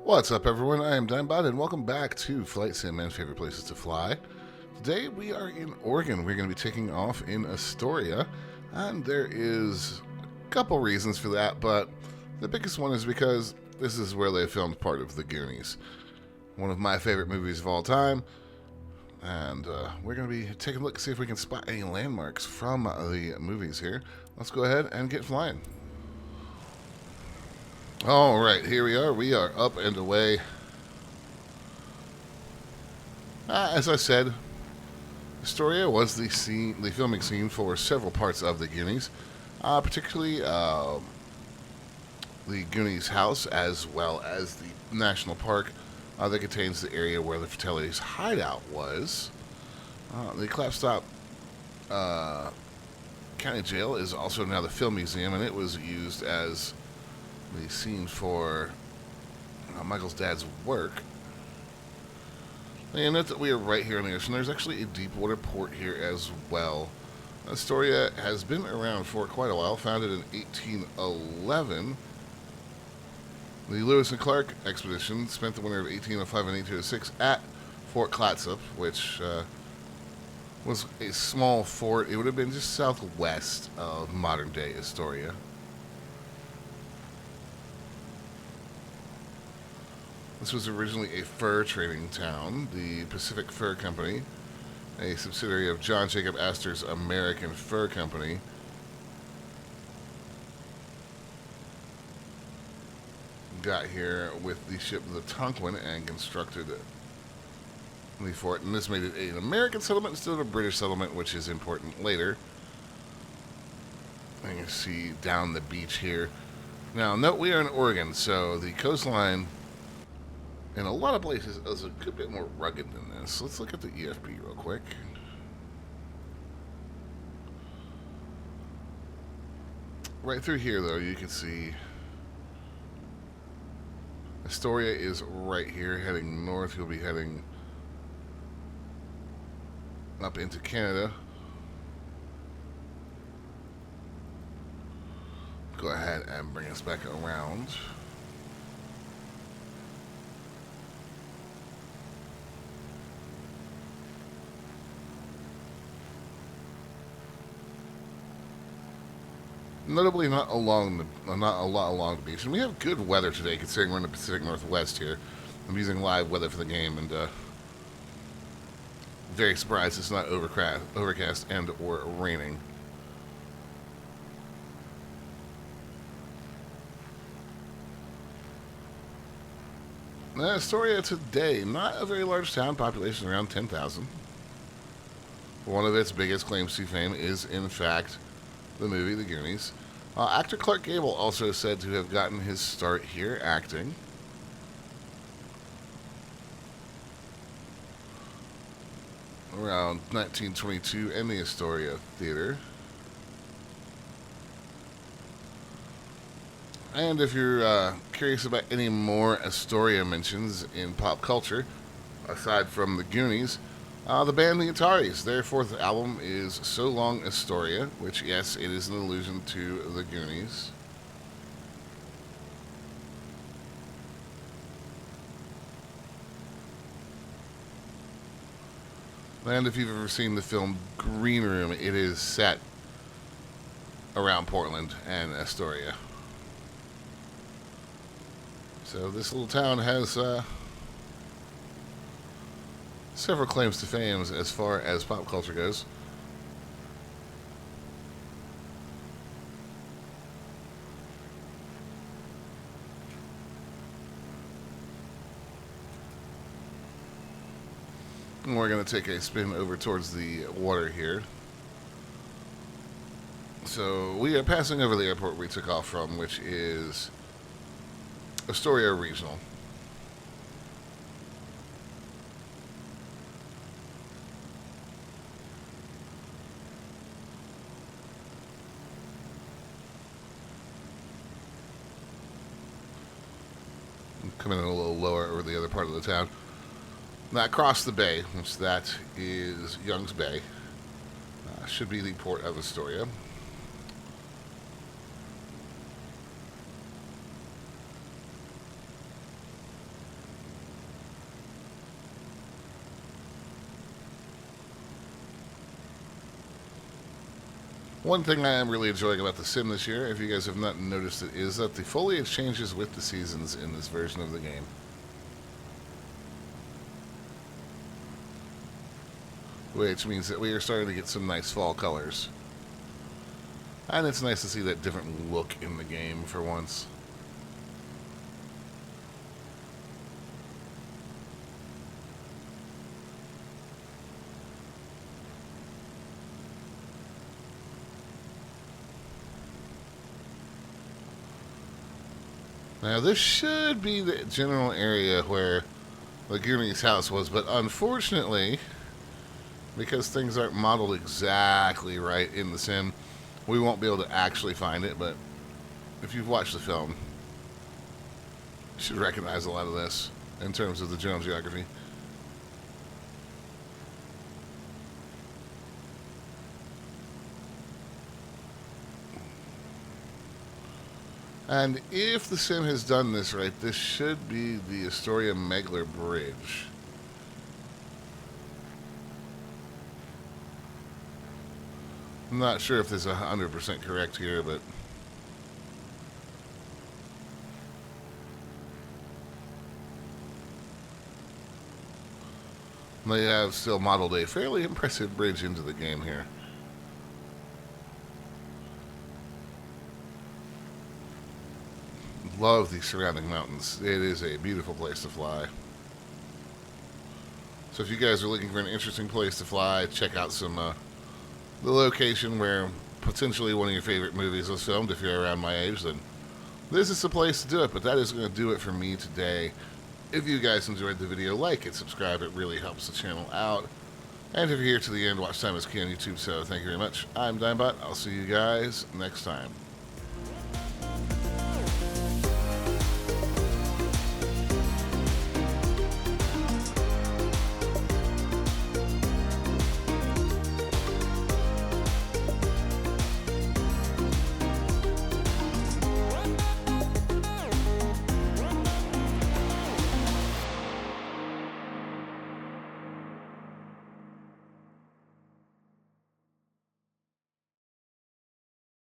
What's up, everyone? I am Dimebot, and welcome back to Flight Sim and Favorite Places to Fly. Today we are in Oregon. We're going to be taking off in Astoria, and there is a couple reasons for that, but the biggest one is because this is where they filmed part of the Goonies, one of my favorite movies of all time, and we're going to be taking a look to see if we can spot any landmarks from the movies here. Let's go ahead and get flying. All right, here we are. We are up and away. As I said, Astoria was the filming scene for several parts of the Goonies, particularly the Goonies house, as well as the national park that contains the area where the Fratelli's hideout was. The Clapstop County Jail is also now the film museum, and it was used as the scene for Michael's dad's work. And note that we are right here on the ocean. There's actually a deep water port here as well. Astoria has been around for quite a while, founded in 1811. The Lewis and Clark expedition spent the winter of 1805 and 1806 at Fort Clatsop, which was a small fort. It would have been just southwest of modern-day Astoria. This was originally a fur trading town. The Pacific Fur Company, a subsidiary of John Jacob Astor's American Fur Company, got here with the ship the Tonquin and constructed the fort. And this made it an American settlement instead of a British settlement, which is important later. And you see down the beach here. Now, note we are in Oregon, so the coastline in a lot of places is a good bit more rugged than this. Let's look at the EFP real quick. Right through here, though, you can see Astoria is right here, heading north. You'll be heading up into Canada. Go ahead and bring us back around. Notably, not a lot along the beach, and we have good weather today, considering we're in the Pacific Northwest here. I'm using live weather for the game, and very surprised it's not overcast and or raining. Astoria today, not a very large town, population around 10,000. One of its biggest claims to fame is, in fact, the movie The Goonies. Actor Clark Gable also said to have gotten his start here acting. Around 1922 in the Astoria Theater. And if you're curious about any more Astoria mentions in pop culture, aside from the Goonies, the band The Ataris, their fourth album is So Long Astoria, which, yes, it is an allusion to the Goonies. And if you've ever seen the film Green Room, it is set around Portland and Astoria. So this little town has several claims to fame as far as pop culture goes. And we're going to take a spin over towards the water here. So we are passing over the airport we took off from, which is Astoria Regional. Coming in a little lower over the other part of the town. Now, across the bay, which that is Young's Bay, should be the port of Astoria. One thing I am really enjoying about the sim this year, if you guys have not noticed it, is that the foliage changes with the seasons in this version of the game. Which means that we are starting to get some nice fall colors. And it's nice to see that different look in the game for once. Now, this should be the general area where the Goonies house was, but unfortunately, because things aren't modeled exactly right in the sim, we won't be able to actually find it, but if you've watched the film, you should recognize a lot of this in terms of the general geography. And if the sim has done this right, this should be the Astoria Megler Bridge. I'm not sure if this is 100% correct here, but they have still modeled a fairly impressive bridge into the game here. Love the surrounding mountains. It is a beautiful place to fly. So if you guys are looking for an interesting place to fly, check out the location where potentially one of your favorite movies was filmed. If you're around my age, then this is the place to do it. But that is going to do it for me today. If you guys enjoyed the video, like it, subscribe. It really helps the channel out. And if you're here to the end, watch time is key on YouTube. So thank you very much. I'm Dimebot. I'll see you guys next time.